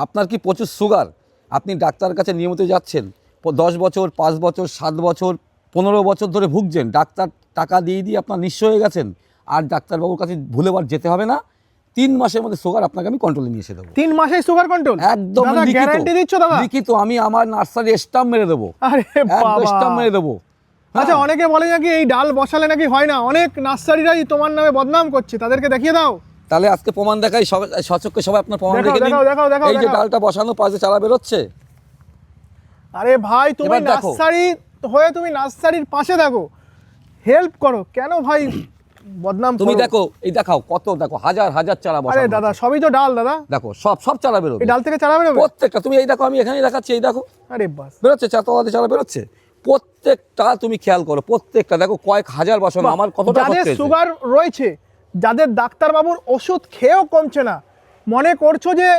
আপনার কি প্রচুর সুগার, আপনি ডাক্তারের কাছে নিয়মিত যাচ্ছেন, 10 বছর 5 বছর 7 বছর 15 বছর ধরে ভুগছেন, ডাক্তার টাকা দিয়ে দিয়ে আপনার নিঃস্ব হয়ে গেছেন, আর ডাক্তারবাবুর কাছে ভুলেবার যেতে হবে না। 3 মাসের মধ্যে সুগার আপনাকে আমি কন্ট্রোলে নিয়ে এসে দেবো। 3 মাসে সুগার কন্ট্রোল? একদম গ্যারান্টি দিচ্ছ দাদা? লিখিত, আমি আমার নার্সারি স্টাম্প মেরে দেবো। আরে বাবা, স্টাম্প মেরে দেবো। আচ্ছা, অনেকে বলে নাকি এই ডাল বসালে নাকি হয় না, অনেক নার্সারিরাই তোমার নামে বদনাম করছে, তাদেরকে দেখিয়ে দাও। তাহলে আজকে প্রমাণ দেখাই, সচক্ষে সবাই আপনার প্রমাণ দেখে নিন। এই যে ডালটা বসানো, পাশে চারা বেরোচ্ছে। আরে ভাই, তুমি এবার দেখো। নার্সারি হয়ে তুমি নার্সারির পাশে দেখো, হেল্প করো, কেন ভাই বদনাম তুমি করো? দেখো, এই দেখাও কত, দেখো হাজার হাজার চারা বসানো। আরে দাদা, সবই তো ডাল দাদা। দেখো সব চারা বেরোবে, এই ডাল থেকে চারা বেরোবে প্রত্যেকটা। তুমি এই দেখো, আমি এখানেই দেখাচ্ছি, এই দেখো আরে বাস, বেরোচ্ছে, চাতওয়াতে চারা বেরোচ্ছে প্রত্যেকটা। তুমি খেয়াল করো, প্রত্যেকটা দেখো কয়েক হাজার বসানো। আমার কতটা যাদের খরচ হয়েছে। সুগার রয়েছে, যাদের ডাক্তারবাবুর ওষুধ খেয়েও কমছে না, মনে করছো যে